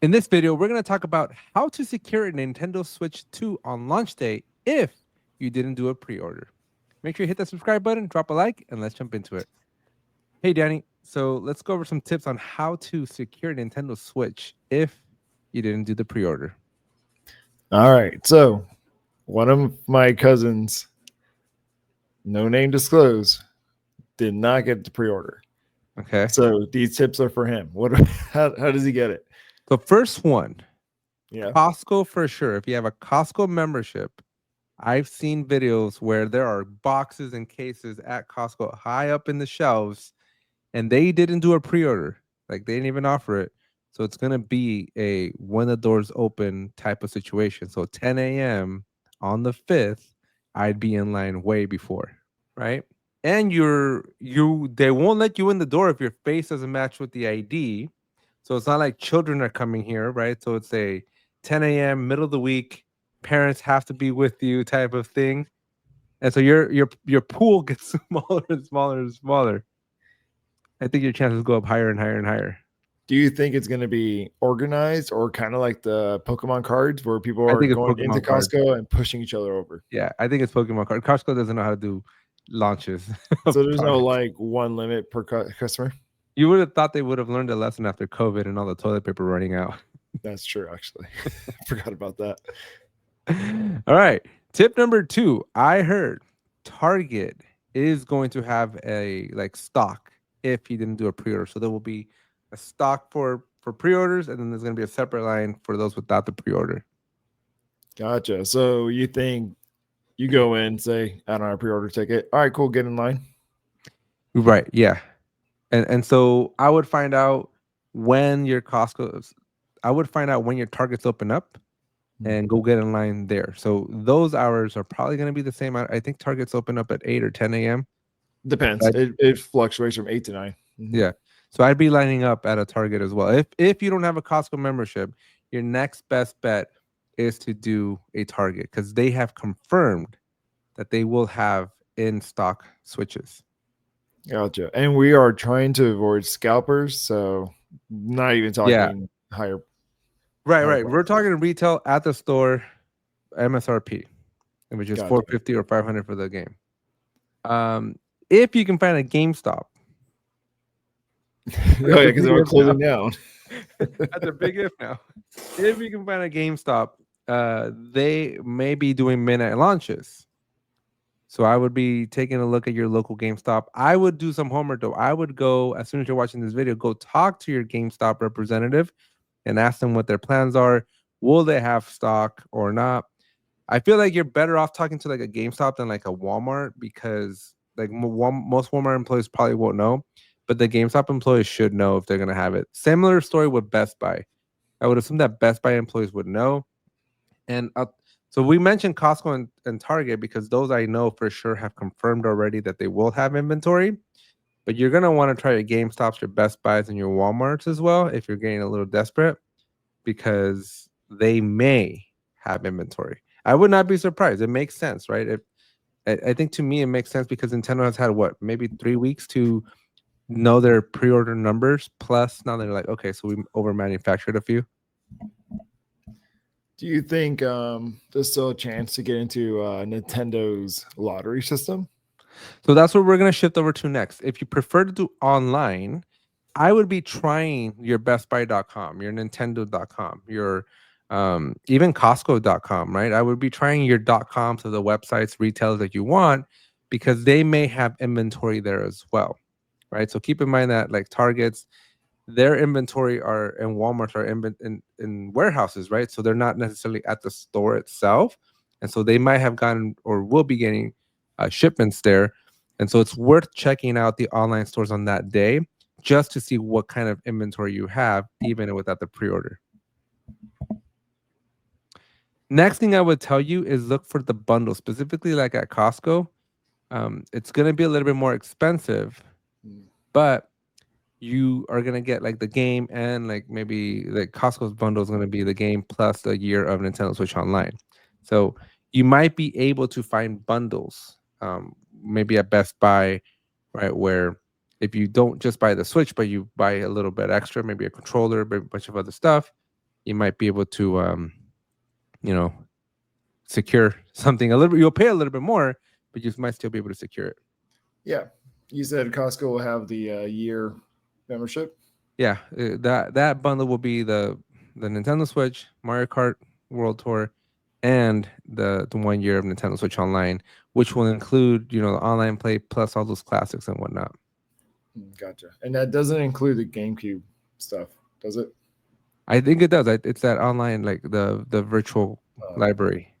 In this video, we're going to talk about how to secure a Nintendo Switch 2 on launch day if you didn't do a pre-order. Make sure you hit that subscribe button, drop a like, and let's jump into it. Hey, Danny. So let's go over some tips on how to secure a Nintendo Switch if you didn't do the pre-order. All right. So one of my cousins, no name disclosed, did not get the pre-order. Okay. So these tips are for him. How does he get it? The first one, Yeah. Costco for sure. If you have a Costco membership, I've seen videos where there are boxes and cases at Costco high up in the shelves, and they didn't do a pre-order. Like they didn't even offer it. So it's gonna be a when the doors open type of situation. So 10 a.m. on the 5th, I'd be in line way before, right? And they won't let you in the door if your face doesn't match with the ID. So it's not like children are coming here, right? So it's a 10 a.m. middle of the week, parents have to be with you type of thing. And so your pool gets smaller and smaller and smaller. I think your chances go up higher and higher and higher. Do you think it's going to be organized or kind of like the Pokemon cards where people I are think it's going into Pokemon cards. Costco and pushing each other over? Yeah, I think it's Pokemon cards. Costco doesn't know how to do launches of So there's no products. like one limit per customer? You would have thought they would have learned a lesson after COVID and all the toilet paper running out. That's true, actually. I forgot about that. All right. Tip number 2. I heard Target is going to have a like stock if you didn't do a pre-order. So there will be a stock for pre-orders, and then there's going to be a separate line for those without the pre-order. Gotcha. So you think you go in, say, I don't have a pre-order ticket. All right, cool. Get in line. Right. Yeah. And so I would find out when your Costco, I would find out when your Targets open up and go get in line there. So those hours are probably going to be the same. I think Targets open up at 8 or 10 a.m. Depends. It fluctuates from 8 to 9. Mm-hmm. Yeah. So I'd be lining up at a Target as well. If you don't have a Costco membership, your next best bet is to do a Target because they have confirmed that they will have in stock switches. Gotcha. And we are trying to avoid scalpers, so not even Yeah. talking higher. Right, higher right. We're prices. talking retail at the store MSRP, which is Gotcha. 450 or 500 for the game. If you can find a GameStop. Oh yeah, because they're all closing down. That's a big if now. If you can find a GameStop, they may be doing midnight launches. So I would be taking a look at your local GameStop. I would do some homework though. I would go as soon as you're watching this video, go talk to your GameStop representative and ask them what their plans are. Will they have stock or not? I feel like you're better off talking to like a GameStop than like a Walmart because like most Walmart employees probably won't know, but the GameStop employees should know if they're gonna have it. Similar story with Best Buy. I would assume that Best Buy employees would know. And so we mentioned Costco and Target because those I know for sure have confirmed already that they will have inventory. But you're gonna want to try your GameStops, your Best Buys, and your WalMarts as well if you're getting a little desperate because they may have inventory. I would not be surprised. It makes sense, right? I think to me it makes sense because Nintendo has had what maybe 3 weeks to know their pre-order numbers. Plus, now they're like, okay, so we over manufactured a few. Do you think there's still a chance to get into Nintendo's lottery system? So that's what we're gonna shift over to next. If you prefer to do online, I would be trying your bestbuy.com, your nintendo.com, your even costco.com, right? I would be trying your .coms of the websites, retailers that you want because they may have inventory there as well, right? So keep in mind that like Targets, their inventory are and Walmart are in warehouses, right? So they're not necessarily at the store itself. And so they might have gotten or will be getting shipments there. And so it's worth checking out the online stores on that day just to see what kind of inventory you have, even without the pre-order. Next thing I would tell you is look for the bundle, specifically like at Costco. It's going to be a little bit more expensive, but you are going to get like the game and like maybe like Costco's bundle is going to be the game plus a year of Nintendo Switch Online. So you might be able to find bundles, maybe at Best Buy, right? Where if you don't just buy the Switch, but you buy a little bit extra, maybe a controller, a bunch of other stuff, you might be able to, you know, secure something a little bit. You'll pay a little bit more, but you might still be able to secure it. Yeah. You said Costco will have the year membership. Yeah, that bundle will be the Nintendo Switch, Mario Kart World Tour, and the 1 year of Nintendo Switch Online, which will include the online play plus all those classics and whatnot. Gotcha. And that doesn't include the GameCube stuff, does it? I think it does. It's that online, like the virtual Uh, library.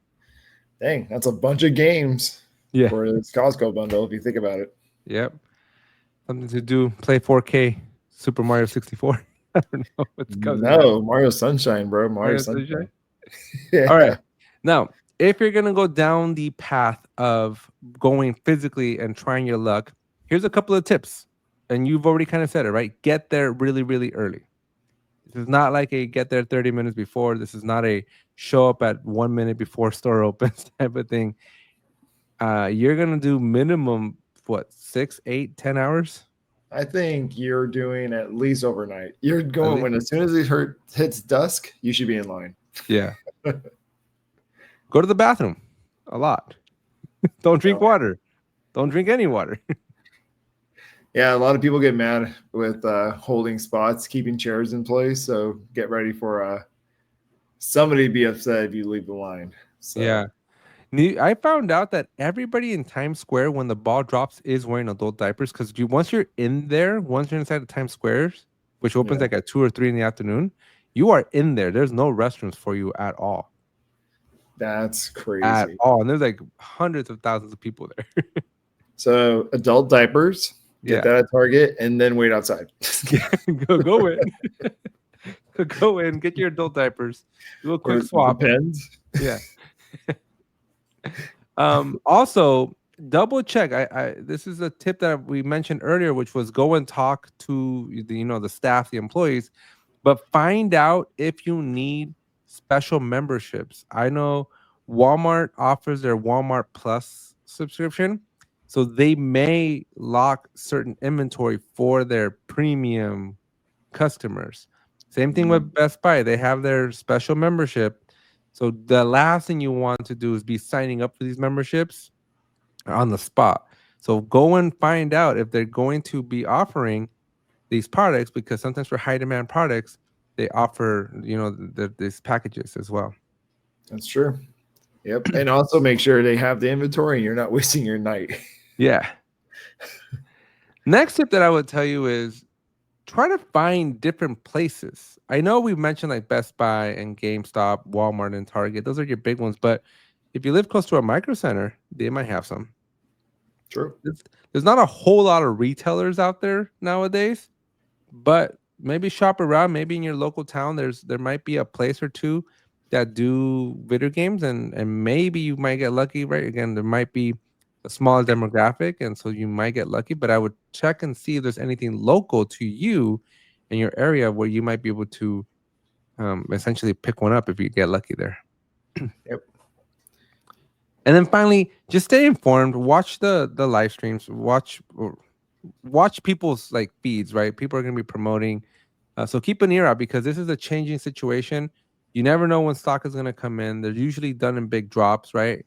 Dang, that's a bunch of games Yeah. for this Costco bundle if you think about it. Yep. Something to do. Play 4K Super Mario 64. I don't know what's comes in that. No, Mario Sunshine, bro. Mario Mario Sunshine. Sunshine. All right. Yeah. Now, if you're gonna go down the path of going physically and trying your luck, here's a couple of tips. And you've already kind of said it, right? Get there really, really early. This is not like a get there 30 minutes before. This is not a show up at 1 minute before store opens type of thing. You're gonna do minimum what 6, 8, 10 hours I think you're doing at least overnight. You're at going least. when as soon as it hits dusk, you should be in line. Yeah. Go to the bathroom a lot. Don't drink No. water. Don't drink any water. Yeah, a lot of people get mad with holding spots, keeping chairs in place. So get ready for somebody to be upset if you leave the line. So Yeah. I found out that everybody in Times Square when the ball drops is wearing adult diapers because once you're in there, once you're inside the Times Squares, which opens yeah, like at 2 or 3 in the afternoon, you are in there. There's no restrooms for you at all. that's At crazy. all. And there's like hundreds of thousands of people there. So adult diapers, get Yeah. that at Target, and then wait outside. go in. Go in, get your adult diapers, do a Or quick it swap. depends. Yeah. Also double check. I this is a tip that we mentioned earlier, which was go and talk to the staff, the employees, but find out if you need special memberships. I know Walmart offers their Walmart Plus subscription, so they may lock certain inventory for their premium customers. Same thing with Best Buy. They have their special membership. So the last thing you want to do is be signing up for these memberships on the spot. So go and find out if they're going to be offering these products because sometimes for high demand products, they offer, these packages as well. That's true. Yep. And also make sure they have the inventory and you're not wasting your night. Yeah. Next tip that I would tell you is try to find different places. I know we've mentioned like Best Buy and GameStop, Walmart and Target. Those are your big ones. But if you live close to a micro center, they might have some. True. There's not a whole lot of retailers out there nowadays, but maybe shop around. Maybe in your local town, there might be a place or two that do video games, and maybe you might get lucky. Right? Again, there might be a smaller demographic, and so you might get lucky. But I would check and see if there's anything local to you in your area where you might be able to essentially pick one up if you get lucky there. Yep. And then finally, just stay informed. Watch the live streams. Watch people's like feeds. Right, people are going to be promoting. So keep an ear out because this is a changing situation. You never know when stock is going to come in. They're usually done in big drops, right?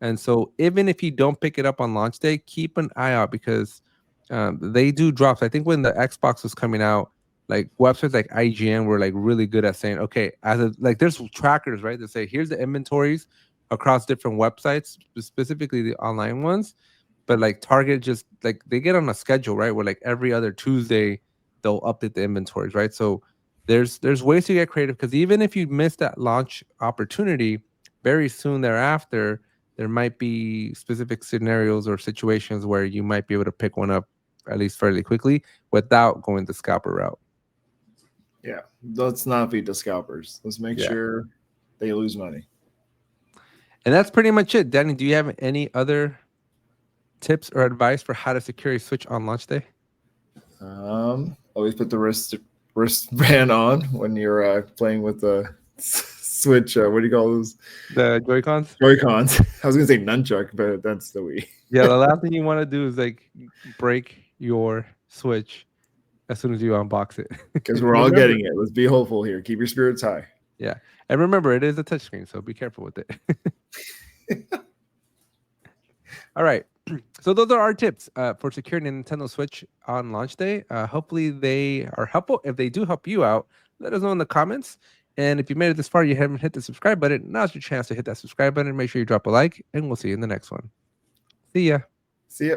And so even if you don't pick it up on launch day, keep an eye out because they do drops. I think when the Xbox was coming out, like websites like IGN were like really good at saying, okay, like there's trackers, right? That say here's the inventories across different websites, specifically the online ones. But like Target just like they get on a schedule, right? Where like every other Tuesday they'll update the inventories, right? So there's ways to get creative because even if you miss that launch opportunity, very soon thereafter, there might be specific scenarios or situations where you might be able to pick one up at least fairly quickly without going the scalper route. Yeah. Let's not be the scalpers. Let's make Yeah. sure they lose money. And that's pretty much it. Danny, do you have any other tips or advice for how to secure a Switch on launch day? Always put the wristband on when you're playing with the Switch. What do you call those? The Joy-Cons? Joy-Cons. I was gonna say nunchuck, but that's the Wii. Yeah, the last thing you want to do is like break your Switch as soon as you unbox it. Because we're all getting it. Let's be hopeful here. Keep your spirits high. Yeah. And remember, it is a touchscreen, so be careful with it. All right. So those are our tips for securing a Nintendo Switch on launch day. Hopefully they are helpful. If they do help you out, let us know in the comments. And if you made it this far, you haven't hit the subscribe button, now's your chance to hit that subscribe button. Make sure you drop a like, and we'll see you in the next one. See ya. See ya.